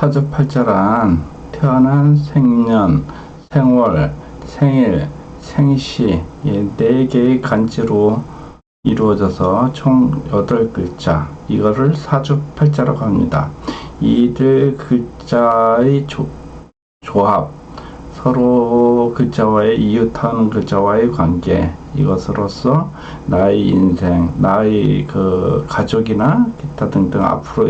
사주팔자란 태어난 생년, 생월, 생일, 생시 이 4개의 간지로 이루어져서 총 8글자, 이거를 사주팔자라고 합니다. 이들 글자의 조합, 서로 글자와의 이웃하는 글자와의 관계, 이것으로서 나의 인생, 나의 그 가족이나 기타 등등 앞으로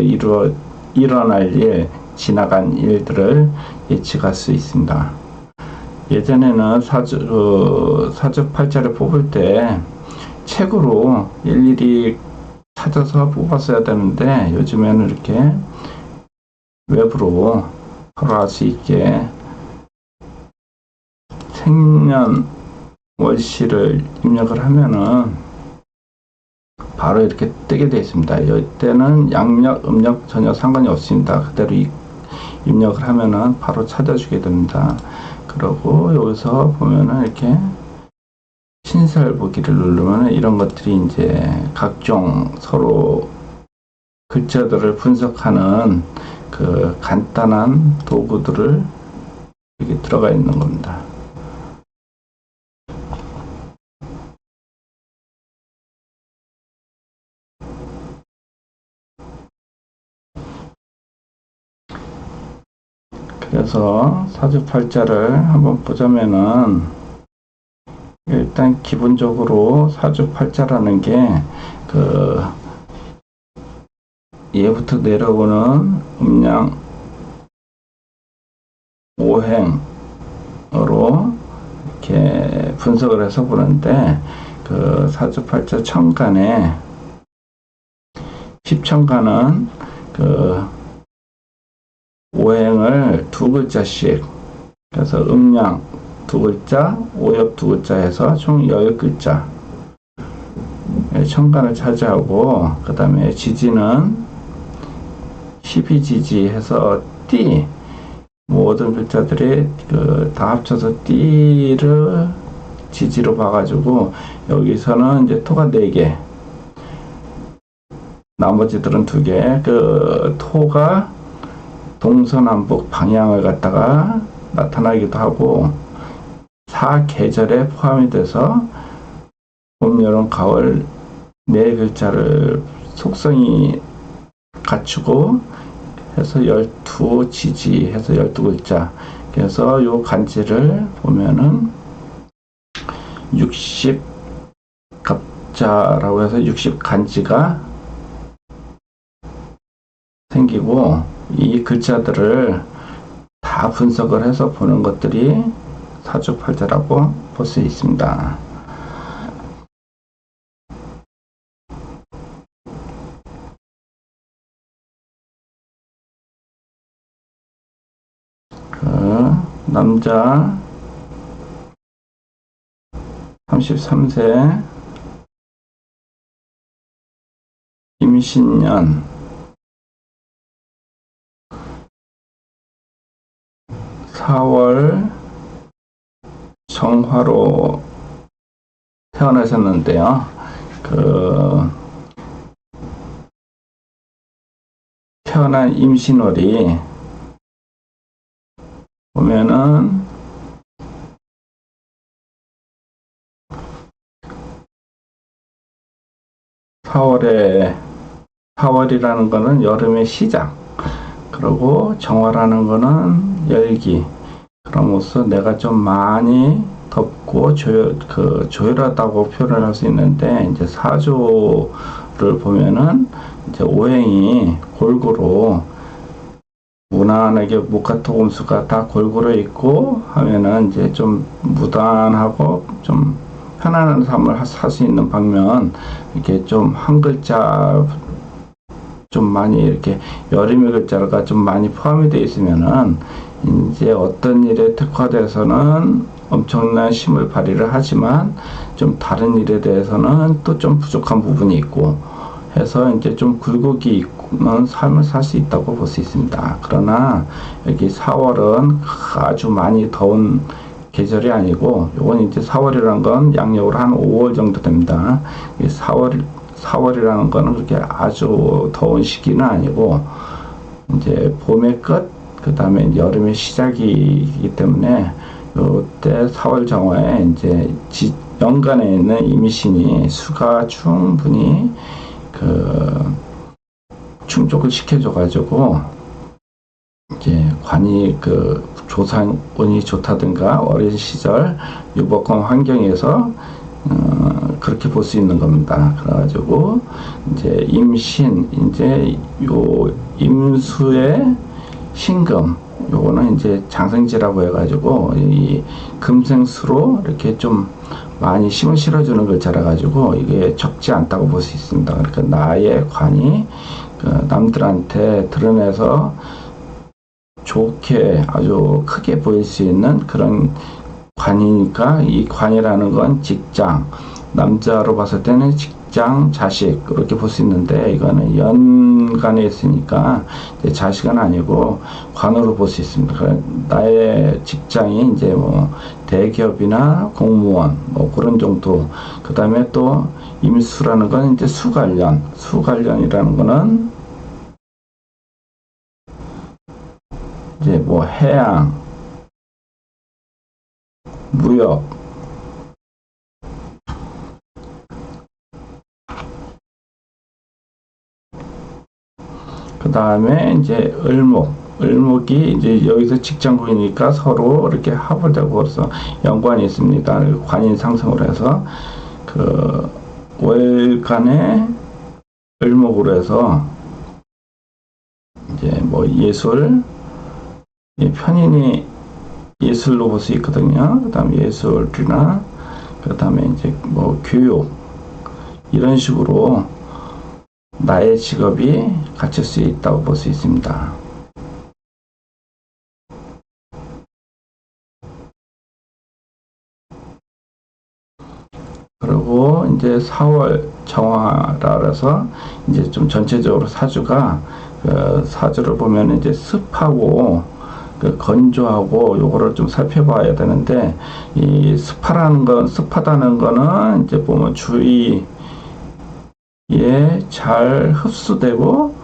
일어날 일, 지나간 일들을 예측할 수 있습니다. 예전에는 사주팔자를 뽑을 때 책으로 일일이 찾아서 뽑았어야 되는데, 요즘에는 이렇게 웹으로 바로 알 수 있게 생년 월시를 입력을 하면은 바로 이렇게 뜨게 되어 있습니다. 이때는 양력, 음력 전혀 상관이 없습니다. 그대로 입력을 하면은 바로 찾아주게 됩니다. 그리고 여기서 보면은 이렇게 신설 보기를 누르면 이런 것들이 이제 각종 서로 글자들을 분석하는 그 간단한 도구들을 여기 들어가 있는 겁니다. 그래서 사주팔자를 한번 보자면은, 일단 기본적으로 사주팔자라는 게 그 예부터 내려오는 음양 오행으로 이렇게 분석을 해서 보는데, 그 사주팔자 천간에 10천간은 그 오행을 2글자씩, 그래서 음양 2글자, 오엽 2글자 해서 총 10글자 천간을 차지하고, 그 다음에 지지는 12지지 해서 띠, 모든 글자들이 다 합쳐서 띠를 지지로 봐가지고, 여기서는 이제 토가 4개, 나머지들은 2개, 그 토가 동서남북 방향을 갖다가 나타나기도 하고, 4계절에 포함이 돼서 봄, 여름, 가을 4글자를 속성이 갖추고 해서 12지지 해서 12글자. 그래서 요 간지를 보면은 60갑자라고 해서 60간지가 생기고, 이 글자들을 다 분석을 해서 보는 것들이 사주팔자라고 볼 수 있습니다. 남자 33세 임신년 4월 정화로 태어나셨는데요. 태어난 임신월이 보면은 사월이라는 거는 여름의 시작, 그리고 정화라는 거는 열기. 그럼으로써 내가 좀 많이 덥고 조열하다고 표현을 할 수 있는데, 이제 사주를 보면은 이제 오행이 골고루 무난하게 목화토금수가 다 골고루 있고 하면은 이제 좀 무난하고 좀 편안한 삶을 살 수 있는 반면, 이렇게 좀 한 글자 좀 많이 이렇게 여름의 글자가 좀 많이 포함이 되어 있으면은 이제 어떤 일에 특화돼서는 엄청난 힘을 발휘를 하지만, 좀 다른 일에 대해서는 또 좀 부족한 부분이 있고 해서 이제 좀 굴곡이 있는 삶을 살 수 있다고 볼 수 있습니다. 그러나 여기 4월은 아주 많이 더운 계절이 아니고, 요건 이제 4월이라는 건 양력으로 한 5월 정도 됩니다. 4월이라는 거는 그렇게 아주 더운 시기는 아니고, 이제 봄의 끝, 그 다음에 여름의 시작이기 때문에 요때 4월 정화에 이제 연간에 있는 임신이 수가 충분히 충족을 시켜줘가지고 이제 관이 조상운이 좋다든가 어린 시절 유복한 환경에서 그렇게 볼 수 있는 겁니다. 그래가지고 이제 임신 이제 요 임수의 신금 요거는 이제 장생지라고 해가지고 이 금생수로 이렇게 좀 많이 힘을 실어주는 글자라 가지고 이게 적지 않다고 볼 수 있습니다. 그러니까 나의 관이 남들한테 드러내서 좋게 아주 크게 보일 수 있는 그런 관이니까 이 관이라는 건 직장, 남자로 봤을 때는 직장, 자식 그렇게 볼 수 있는데 이거는 연간에 있으니까 자식은 아니고 관으로 볼 수 있습니다. 나의 직장이 이제 뭐 대기업이나 공무원 뭐 그런 정도. 그 다음에 또 임수라는 건 이제 수관련이라는 거는 이제 뭐 해양, 무역, 그 다음에 이제 을목이 이제 여기서 직장구이니까 서로 이렇게 합을되고서 연관이 있습니다. 관인 상승으로 해서 월간의 을목으로 해서 이제 뭐 예술, 편인이 예술로 볼 수 있거든요. 그 다음에 예술이나 그 다음에 이제 뭐 교육 이런 식으로 나의 직업이 갖출 수 있다고 볼 수 있습니다. 그리고 이제 4월 정화라 해서 이제 좀 전체적으로 사주가 사주를 보면 이제 습하고 건조하고 요거를 좀 살펴봐야 되는데 이 습하다는 거는 이제 보면 주위에 잘 흡수되고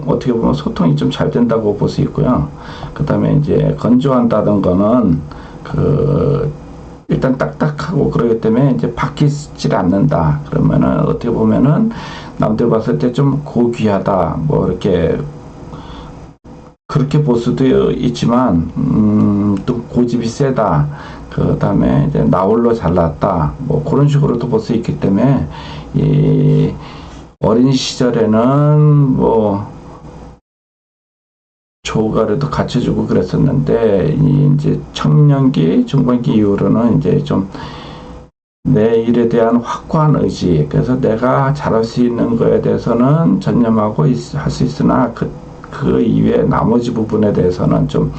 어떻게 보면 소통이 좀 잘 된다고 볼 수 있고요. 그 다음에 이제 건조한다는 거는 일단 딱딱하고 그러기 때문에 이제 바뀌질 않는다. 그러면은 어떻게 보면은 남들 봤을 때 좀 고귀하다. 뭐 이렇게 그렇게 볼 수도 있지만 또 고집이 세다. 그 다음에 이제 나홀로 잘났다. 뭐 그런 식으로도 볼 수 있기 때문에 이 어린 시절에는 뭐 조가라도 갖춰주고 그랬었는데 이제 청년기, 중반기 이후로는 이제 좀 내 일에 대한 확고한 의지, 그래서 내가 잘할 수 있는 거에 대해서는 전념하고 할 수 있으나 그 이외에 나머지 부분에 대해서는 좀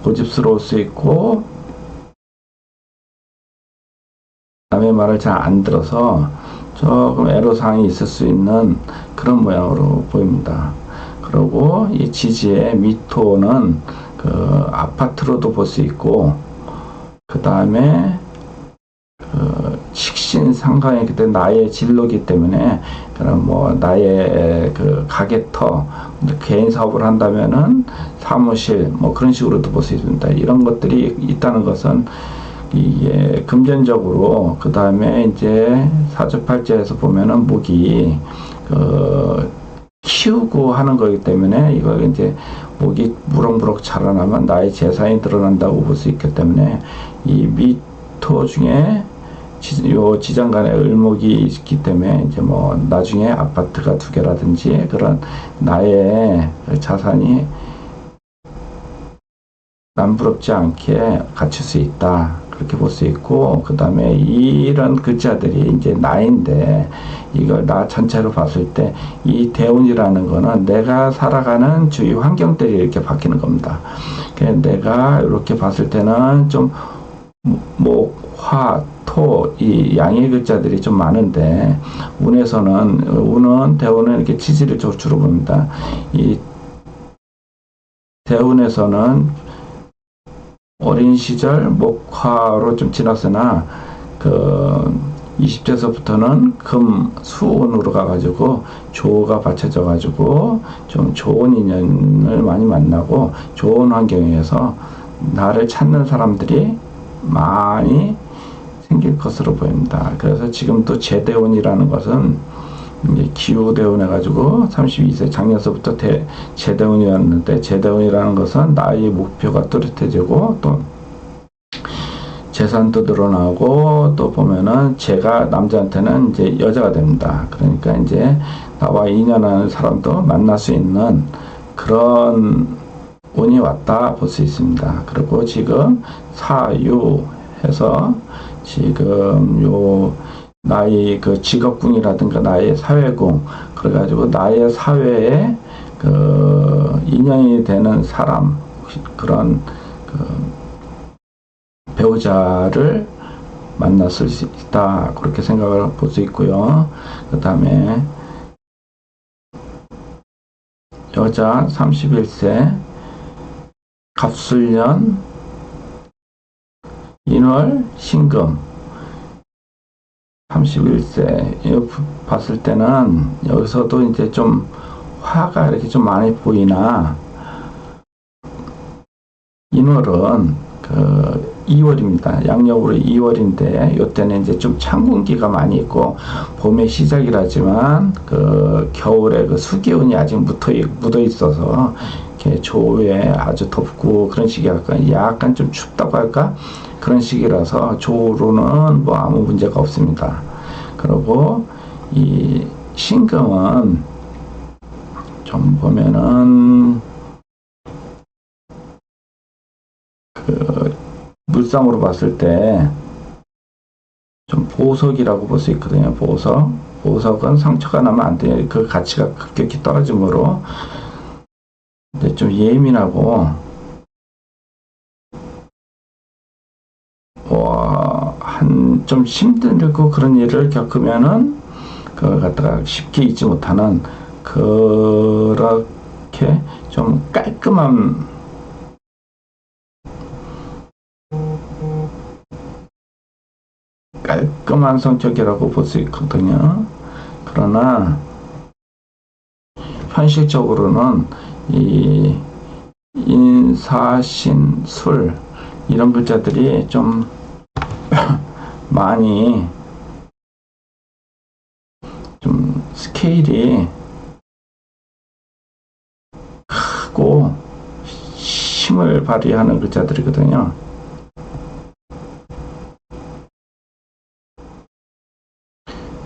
고집스러울 수 있고 남의 말을 잘 안 들어서 조금 애로사항이 있을 수 있는 그런 모양으로 보입니다. 그리고 이 지지의 미토는 아파트로도 볼 수 있고 그 다음에 식신상관이기 때문에 나의 진로기 때문에 그럼 뭐 나의 가게터 개인 사업을 한다면은 사무실 뭐 그런 식으로도 볼 수 있습니다. 이런 것들이 있다는 것은 이게 금전적으로 그 다음에 이제 사주팔자에서 보면은 목이 키우고 하는 거기 때문에 이거 이제 목이 무럭무럭 자라나면 나의 재산이 드러난다고 볼 수 있기 때문에 이 미토 중에 요 지장간에 을목이 있기 때문에 이제 뭐 나중에 아파트가 2개라든지 그런 나의 자산이 남부럽지 않게 갖출 수 있다. 그렇게 볼 수 있고, 그 다음에 이런 글자들이 이제 나인데, 이걸 나 전체로 봤을 때, 이 대운이라는 거는 내가 살아가는 주위 환경들이 이렇게 바뀌는 겁니다. 내가 이렇게 봤을 때는 좀, 목, 화, 토, 이 양의 글자들이 좀 많은데, 운은, 대운은 이렇게 지지를 주로 봅니다. 이 대운에서는 어린 시절 목화로 좀 지났으나 20대서부터는 금, 수운으로 가가지고 조가 받쳐져가지고 좀 좋은 인연을 많이 만나고 좋은 환경에서 나를 찾는 사람들이 많이 생길 것으로 보입니다. 그래서 지금 또 제대운이라는 것은 이제 기후대운 해가지고 32세 작년서부터 제대운이었는데, 제대운이라는 것은 나의 목표가 뚜렷해지고 또 재산도 늘어나고 또 보면은 제가 남자한테는 이제 여자가 됩니다. 그러니까 이제 나와 인연하는 사람도 만날 수 있는 그런 운이 왔다 볼 수 있습니다. 그리고 지금 사유해서 지금 요 나의 그 직업궁이라든가 나의 사회궁, 그래가지고 나의 사회에 그 인연이 되는 사람, 그런 그 배우자를 만났을 수 있다, 그렇게 생각을 볼 수 있고요. 그 다음에 여자 31세 갑술년 인월 신금 31세 이거 봤을 때는 여기서도 이제 좀 화가 이렇게 좀 많이 보이나, 인월은 그 2월입니다. 양력으로 2월인데 요때는 이제 좀 찬 공기가 많이 있고 봄의 시작이라지만 그 겨울에 그 수기운이 아직 묻어 있어서 이렇게 조에 아주 덥고 그런 시기 약간 좀 춥다고 할까, 그런 시기라서 조로는 뭐 아무 문제가 없습니다. 그리고 이 신금은 좀 보면은 그 물상으로 봤을 때 좀 보석이라고 볼 수 있거든요. 보석은 상처가 나면 안 돼요. 그 가치가 급격히 떨어지므로 근데 좀 예민하고 한 좀 힘들고 그런 일을 겪으면은 그걸 갖다가 쉽게 잊지 못하는 그렇게 좀 깔끔한 성격이라고 볼 수 있거든요. 그러나 현실적으로는 이 인사신술 이런 글자들이 좀 많이 좀 스케일이 크고 힘을 발휘하는 글자들이거든요.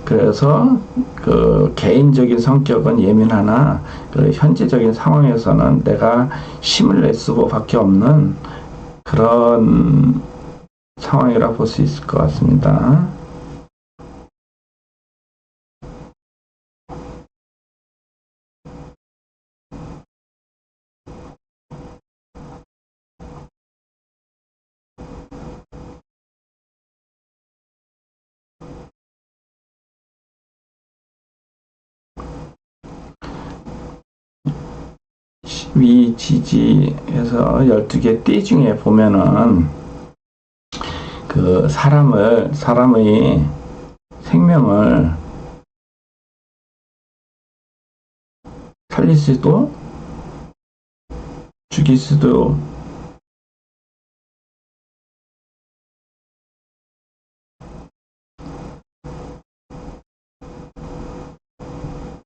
그래서 그 개인적인 성격은 예민하나 그 현재적인 상황에서는 내가 힘을 낼 수밖에 없는 그런 상황이라 볼 수 있을 것 같습니다. 위지지에서 12개 띠 중에 보면은 그 사람의 생명을 살릴 수도 죽일 수도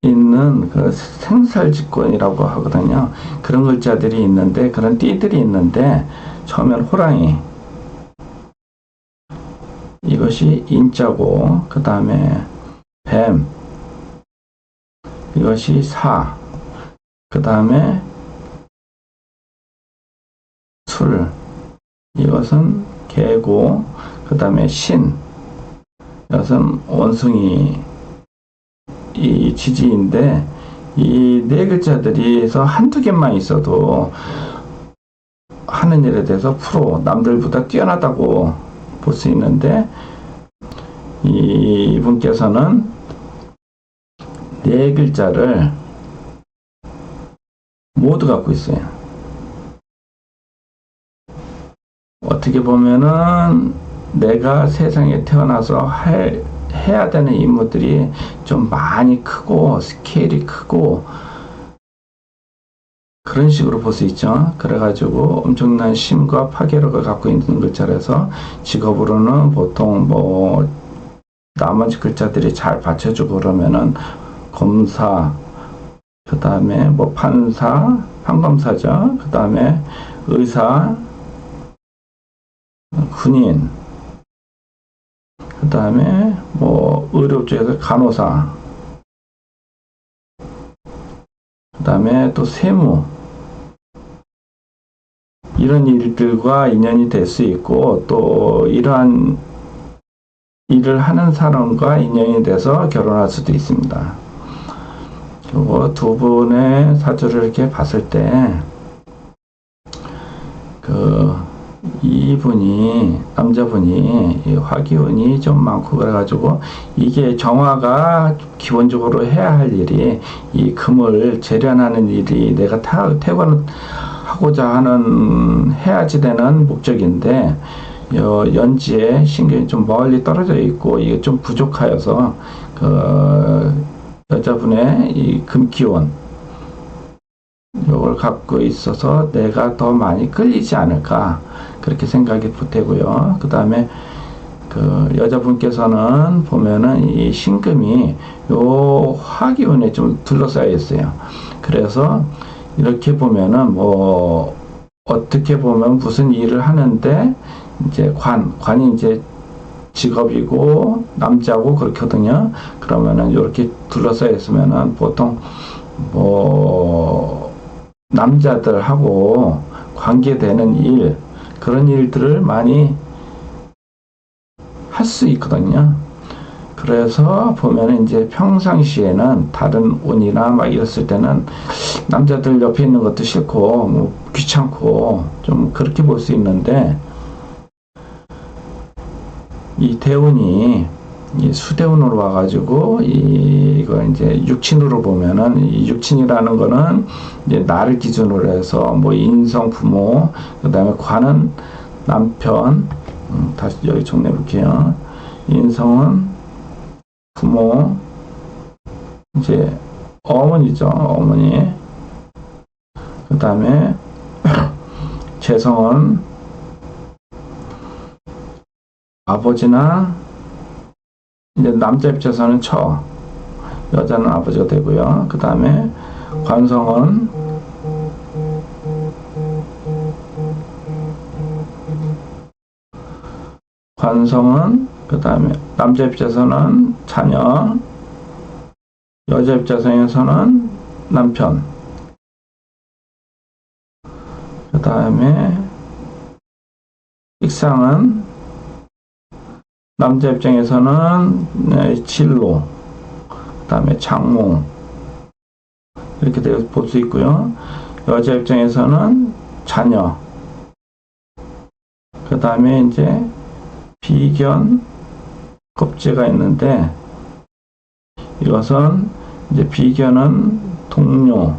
있는 그 생살직권이라고 하거든요. 그런 글자들이 있는데, 그런 띠들이 있는데, 처음엔 호랑이, 이것이 인자고, 그 다음에 뱀, 이것이 사, 그 다음에 술, 이것은 개고, 그 다음에 신, 이것은 원숭이, 이 지지인데, 이 네 글자들이서 한두 개만 있어도 하는 일에 대해서 프로, 남들보다 뛰어나다고 볼 수 있는데, 이분께서는 네 글자를 모두 갖고 있어요. 어떻게 보면은 내가 세상에 태어나서 해야 되는 임무들이 좀 많이 크고 스케일이 크고 그런 식으로 볼 수 있죠. 그래가지고 엄청난 심과 파괴력을 갖고 있는 글자라서 직업으로는 보통 뭐 나머지 글자들이 잘 받쳐주고 그러면은 검사, 그 다음에 뭐 판사, 판검사죠. 그 다음에 의사, 군인, 그 다음에 뭐 의료 쪽에서 간호사, 그 다음에 또 세무, 이런 일들과 인연이 될 수 있고 또 이러한 일을 하는 사람과 인연이 돼서 결혼할 수도 있습니다. 그리고 두 분의 사주를 이렇게 봤을 때 이분이 남자분이 화기운이 좀 많고 그래가지고 이게 정화가 기본적으로 해야 할 일이 이 금을 재련하는 일이 내가 퇴근하고자 하는 해야지 되는 목적인데 연지에 신경이 좀 멀리 떨어져 있고 이게 좀 부족하여서 여자분의 이 금기운 요걸 갖고 있어서 내가 더 많이 끌리지 않을까 그렇게 생각이 되고요. 그 다음에 여자분께서는 보면은 이 신금이 요 화기운에 좀 둘러싸여 있어요. 그래서 이렇게 보면은 뭐 어떻게 보면 무슨 일을 하는데 이제 관이 이제 직업이고 남자고 그렇거든요. 그러면은 이렇게 둘러싸여 있으면은 보통 뭐 남자들하고 관계되는 일 그런 일들을 많이 할 수 있거든요. 그래서 보면 이제 평상시에는 다른 운이나 막 이랬을 때는 남자들 옆에 있는 것도 싫고 뭐 귀찮고 좀 그렇게 볼 수 있는데 이 대운이 이 수대운으로 와가지고 이거 이제 육친으로 보면은 이 육친이라는 거는 이제 나를 기준으로 해서 뭐 인성 부모 그 다음에 관은 남편 다시 여기 정리해 볼게요. 인성은 부모 이제 어머니죠. 어머니 그 다음에 재성은 아버지나 이제 남자 입장에서는 처, 여자는 아버지가 되고요. 그 다음에 관성은 그 다음에 남자 입장에서는 자녀, 여자 입장에서는 남편, 그 다음에 식상은 남자 입장에서는 진로, 그 다음에 장모 이렇게 볼 수 있고요. 여자 입장에서는 자녀, 그 다음에 이제 비견, 겁재가 있는데 이것은 이제 비견은 동료,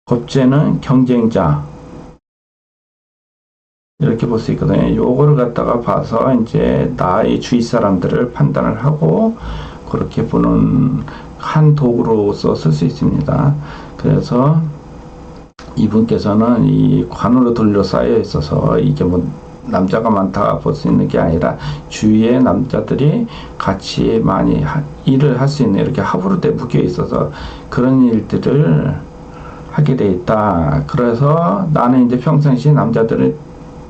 겁재는 경쟁자 이렇게 볼 수 있거든요. 요거를 갖다가 봐서 이제 나의 주위 사람들을 판단을 하고 그렇게 보는 한 도구로서 쓸 수 있습니다. 그래서 이분께서는 이 관으로 둘러싸여 있어서 이게 뭐 남자가 많다 볼 수 있는 게 아니라 주위에 남자들이 같이 많이 일을 할 수 있는 이렇게 합으로 돼 묶여 있어서 그런 일들을 하게 돼 있다. 그래서 나는 이제 평상시 남자들을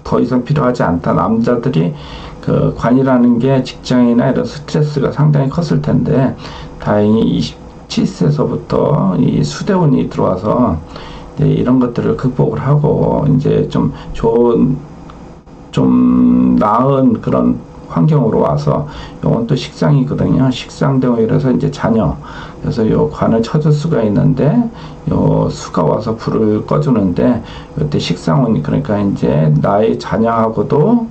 더 이상 필요하지 않다. 남자들이 그 관이라는 게 직장이나 이런 스트레스가 상당히 컸을 텐데 다행히 27세서부터 이 수대운이 들어와서 이제 이런 것들을 극복을 하고 이제 좀 좋은 좀 나은 그런 환경으로 와서 요건 또 식상이거든요. 식상대운이라서 이제 자녀. 그래서 요 관을 쳐줄 수가 있는데 요 수가 와서 불을 꺼주는데 이때 식상운이 그러니까 이제 나의 자녀하고도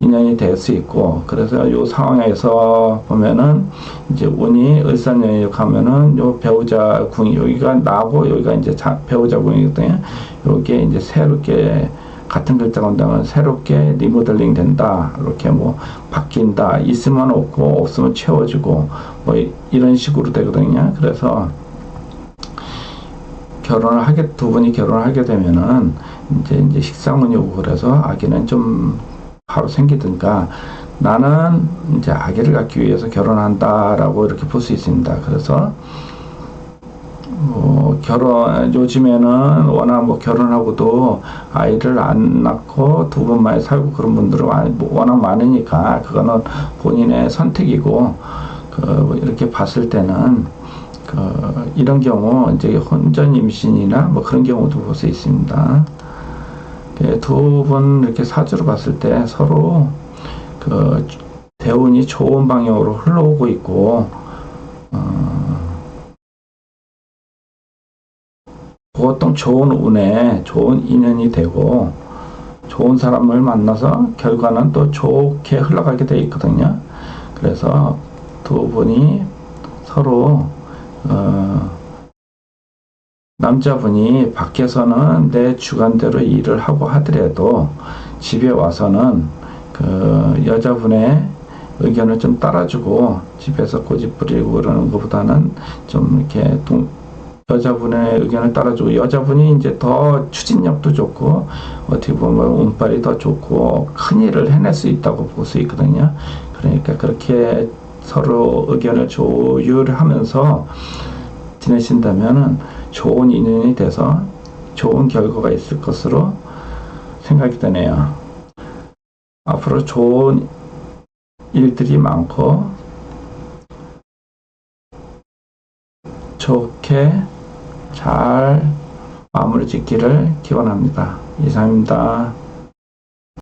인연이 될 수 있고 그래서 요 상황에서 보면은 이제 운이 을사연일하면은 요 배우자 궁이 여기가 나고 여기가 이제 배우자 궁이거든요. 요게 이제 새롭게 같은 글자가 온다면 새롭게 리모델링 된다, 이렇게 뭐 바뀐다, 있으면 없고 없으면 채워지고 뭐 이런 식으로 되거든요. 그래서 두 분이 결혼을 하게 되면은 이제 식상운이 오고 그래서 아기는 좀 바로 생기든가, 나는 이제 아기를 갖기 위해서 결혼한다라고 이렇게 볼 수 있습니다. 그래서 요즘에는 워낙 뭐 결혼하고도 아이를 안 낳고 두 분만 살고 그런 분들은 워낙 많으니까 그거는 본인의 선택이고, 이렇게 봤을 때는 이런 경우 이제 혼전 임신이나 뭐 그런 경우도 볼 수 있습니다. 두 분 이렇게 사주로 봤을 때 서로 대운이 좋은 방향으로 흘러오고 있고, 보통 좋은 운에 좋은 인연이 되고 좋은 사람을 만나서 결과는 또 좋게 흘러가게 되어 있거든요. 그래서 두 분이 서로 남자분이 밖에서는 내 주관대로 일을 하고 하더라도 집에 와서는 여자분의 의견을 좀 따라주고 집에서 고집 부리고 그러는 것보다는 좀 이렇게 여자분의 의견을 따라주고, 여자분이 이제 더 추진력도 좋고 어떻게 보면 운빨이 더 좋고 큰 일을 해낼 수 있다고 볼 수 있거든요. 그러니까 그렇게 서로 의견을 조율하면서 지내신다면은 좋은 인연이 돼서 좋은 결과가 있을 것으로 생각이 되네요. 앞으로 좋은 일들이 많고 좋게 잘 마무리 짓기를 기원합니다. 이상입니다.